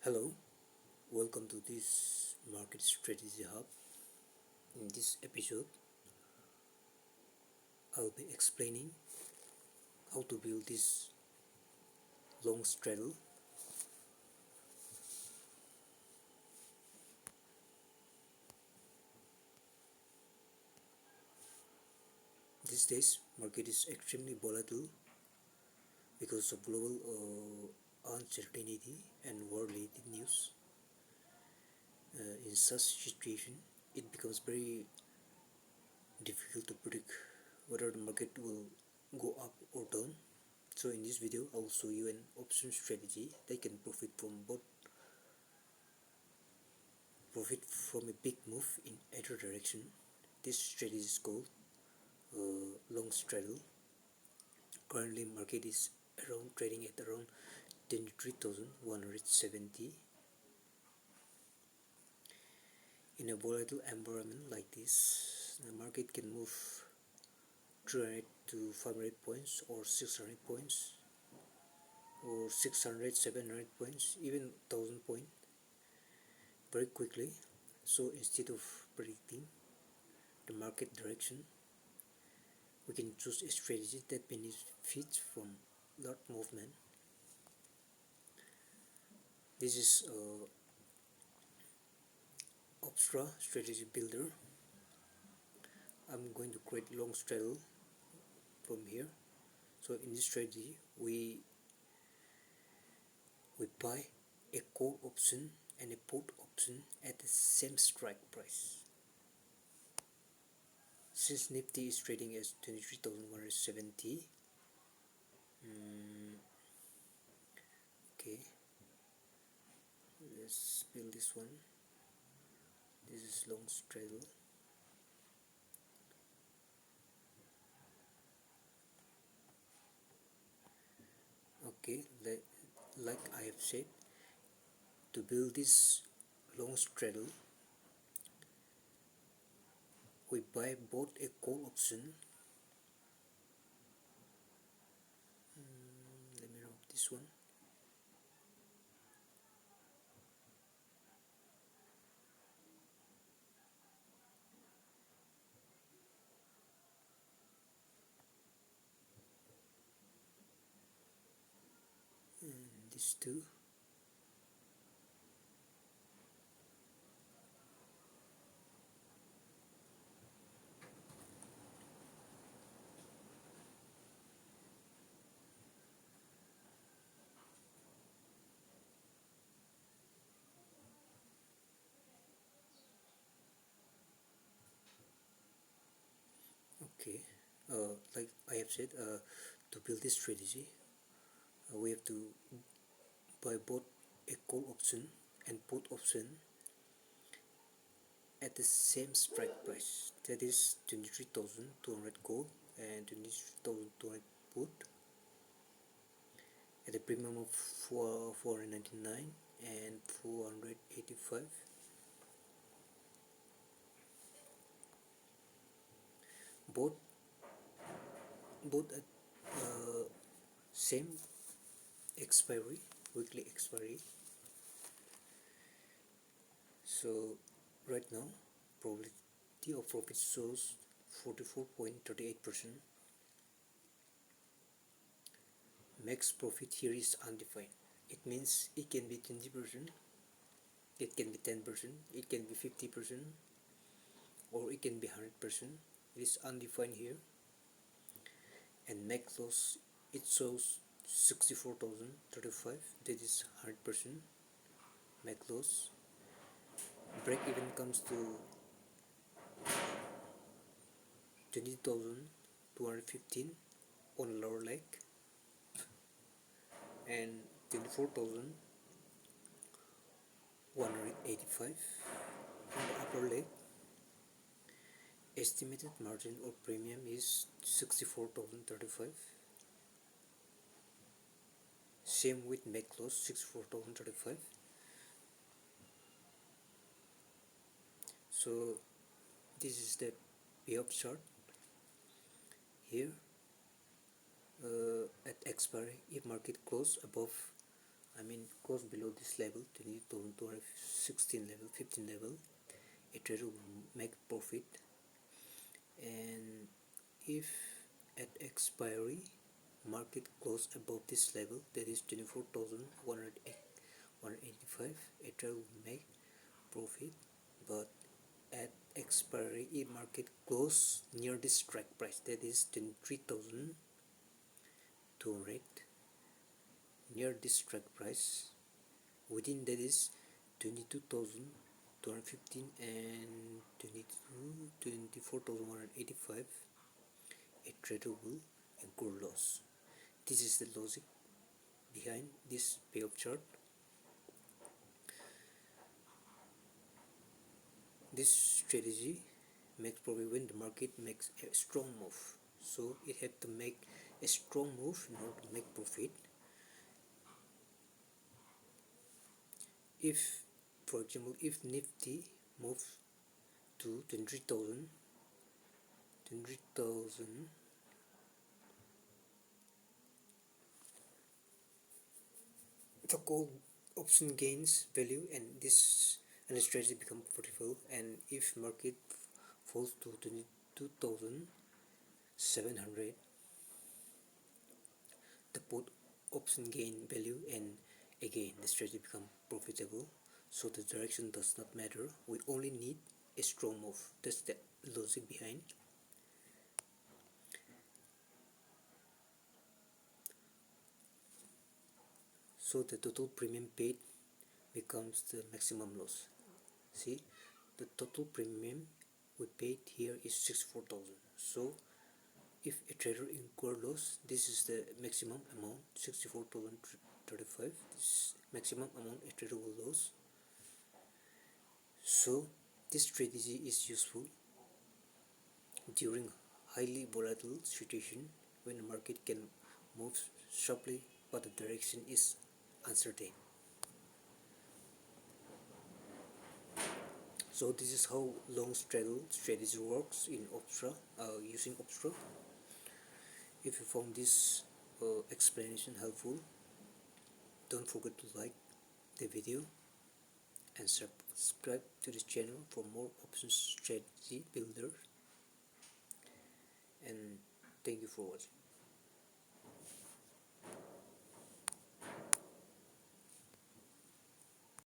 Hello, welcome to this Market Strategy Hub. In this episode, I'll be explaining how to build this long straddle. These days, market is extremely volatile because of global uncertainty and war-related news. In such situation, it becomes very difficult to predict whether the market will go up or down. So in this video, I will show you an option strategy that can profit from a big move in either direction. This strategy is called Long Straddle. Currently, market is trading at around 23,170. In a volatile environment like this, the market can move 300 to 500 points or 600 points or 600, 700 points, even 1000 points very quickly. So instead of predicting the market direction, we can choose a strategy that benefits from large movement. This is Opstra Strategy Builder. I'm going to create long straddle from here. So in this strategy, we buy a call option and a put option at the same strike price. Since Nifty is trading as 23,170, okay, let's build this one. This is long straddle. Okay, like I have said, to build this long straddle, we buy both a call option. Let me remove this one. And these two. Okay, like I have said, to build this strategy, we have to buy both a call option and put option at the same strike price, that is 23,200 call and 23,200 put, at a premium of 499 and 485. Both at same expiry, weekly expiry. So right now, probability of profit shows 44.38%. Max profit here is undefined. It means it can be 20%, it can be 10%, it can be 50%, or it can be 100%. It is undefined here. And max loss, it shows 64,035, that is 100% max loss. Break even comes to 20,215 on lower leg and 24,185 on the upper leg. Estimated margin or premium is 64,035. Same with make close, 64,035. So this is the payoff chart. Here at expiry, if market close above I mean close below this level, 2016 level, 15 level, a trader will make profit. And if at expiry market close above this level, that is 24,185, a trader will make profit. But at expiry, if market close near this strike price, that is 23,200, near this strike price, within that is 22,215 and 24,185, a trader will incur loss. This is the logic behind this payoff chart. This strategy makes profit when the market makes a strong move. So it had to make a strong move in order to make profit. If, for example, if Nifty moves to 20,000, the call option gains value, and this and the strategy become profitable. And if market falls to 22,700, the put option gain value, and again the strategy become profitable. So the direction does not matter, we only need a strong move. That's the logic behind. So the total premium paid becomes the maximum loss. See, the total premium we paid here is 64,000. So if a trader incur loss, this is the maximum amount, 64,035. This is maximum amount a trader will lose. So this strategy is useful during highly volatile situation when the market can move sharply but the direction is uncertain. So this is how long straddle strategy works in Opstra, using Opstra. If you found this explanation helpful, don't forget to like the video and subscribe to this channel for more options strategy builder. And thank you for watching.